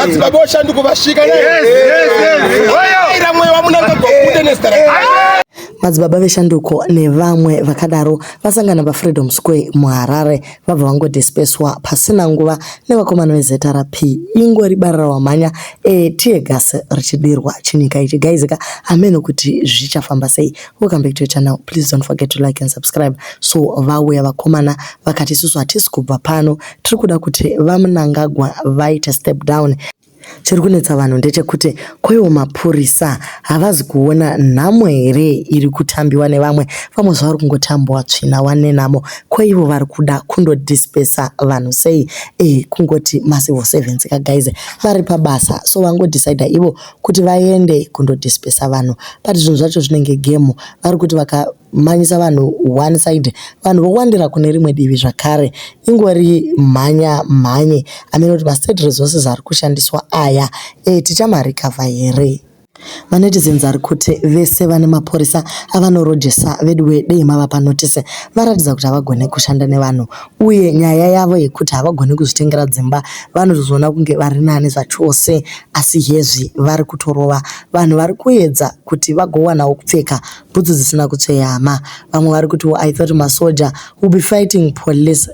madzibaba oshanduka vashika ira mweya wamunangagwa kude nestara. Madzibaba veshanduko nevamwe vakadaro vasangana paFreedom Square muHarare vabva vangodhispeswa pasina nguva nevakomana veZRP. Ingori barara wamhanya tear gas richidirwa chinyika ichi. Guys, ameno kuti zvichafamba sei. Welcome back to your channel. Please don't forget to like and subscribe. So vauya vakomana vakati isusu hatisi kubva pano, tiri kuda kuti vaMnangagwa vaite step down. Chiri kunetsa vanhu ndechekuti koiwo mapurisa havazi kuona nhamo here iri kutambiwa nevamwe. Vamwe zvavari kungotambwa tsvina wanenamo. Koivo vari kuda kundodhispesa vanhu sei? Kungoti macivil servants guys vari pabasa, so vangodecide ivo kuti vaende kundodhispesa vanhu. But zvinhu zvacho zvinenge game. Vari kuti vakamanyisa vanhu one side, vanhu vowandira kune rimwe divi zvakare. Ingori mhanye amene kuti ma-state resources ari kushandiswa aya tichamarikavha here. Manetizens ari kuti vese vane mapurisa avanorojesa vedu dei mava panotise varatidza kuti havagone kushanda nevanhu, uye nyaya yavo yekuti havagone kuzvitengera dzimba vanozoona kunge vari nani zvachose. Asi hezvi vari kutorova vanhu vari kuedza kuti vagowanawo kupfeka bhutsu dzisina kutsveyama. Vamwe vari kuti I thought masoja will be fighting police,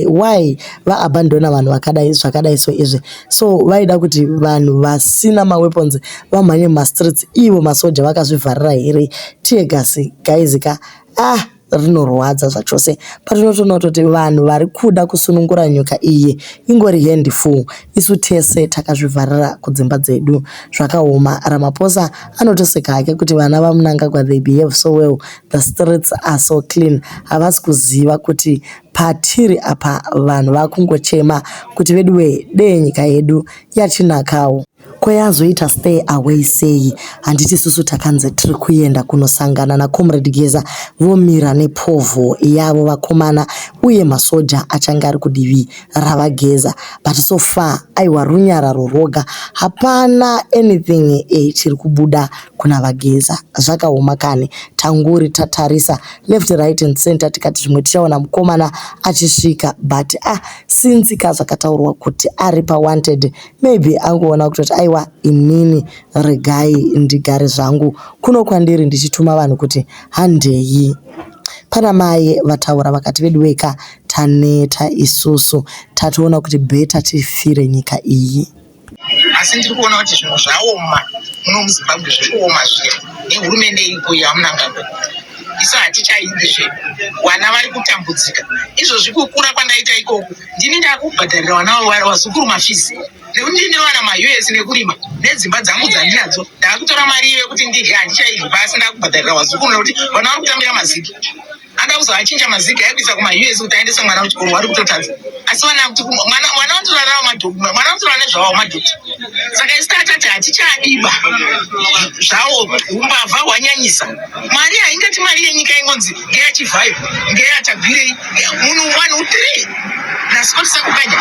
why vaabandona vanhu zvakadai so izvi. So vaida kuti vanhu vasina maweapons vamhanye streets, ivo masoja vakazvivharira here. Tear gas guys rinorwadza zvachose. Patinotoona kuti vanhu vari kuda kusunungura nyika iyi ingori handful. Isu tese takazvivharira kudzimba dzedu zvakaoma. Ramaphosa anotoseka hake kuti vana vaMnangagwa they behave so well, the streets are so clean. Havasi kuziva kuti patiri apa vanhu vakungochema kuti vedu dei nyika yedu yachinakawo. Koyazoita stay away sei? Handiti susu takanze tiri kuenda kunosangana naComrade Geza vomira nepovho yavo vakomana uye masoja achange ari kudivi ravaGeza. But so far aiwa runyararo roga, hapana anything chiri kubuda kuna vaGeza. Zvakaoma kani tanguri tatarisa left right and center tikati zvimwe tichaona mukomana achisvika, but since kazvakataurwa kuti ari pawanted, maybe angoona kuti aiwa inini regai ndigare zvangu kuno kwandiri ndichituma vanhu kuti handei. Pana mai vataura vakati vedweka taneta isusu tatoona kuti beta tifire nyika iyi. Asi ndiri kuona kuti zvinhu zvaoma muno muZimbabwe zvikuoma zviri nehurumende iripo yaMnangagwa. Isu hatichaidi zve vana vari kutambudzika. Izvozvi kukura kwandaita ikoko ndini ndakubhadharira vana vazukuru mafizi nekuti ndine vana maUS nekurima nedzimba dzangu dzandinadzo. Ndakutora mari yekuti ndidye handichaidi basi ndakubhadharira vazukuru nekuti vana vari kutambira maziki. Anda kuzovachinja maziki aikuisa kumaUS kuti aendese mwana kuchikoro vari kutotadza. Asi vana kuti mwana unotora nezvavo madhokta. Saka isi tatati hatichadiba zvavo umbavha hwanyanyisa. Mari haingati mari yenyika ingonzi ngeyachivhaivhu ngeyatagwirei munhu 103 nasikotisa kukanya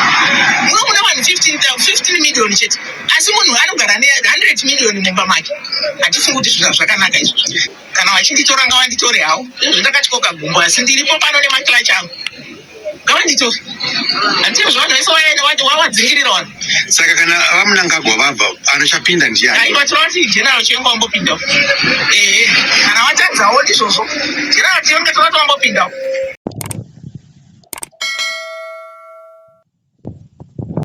muno muna vanhu 15 million chete, asi munhu anogara ne100 million mumba make. Hatifungi kuti zvinhu zvakanaka izvozvo. Kana vachinditora ngavanditore havo, izvo ndakatyoka gumbo, asi ndiripo pano nemakilachi angu. Ngavanditore. Handiti zvavanhu vese wavadzingirira vanhu. Saka kana vaMnangagwa vabva anochapinda ndiani? Aiwa tirati General Chiwenga wambopindawo. Kana watadzawo ndizvozvo General Chiwenga tirati wambopindawo.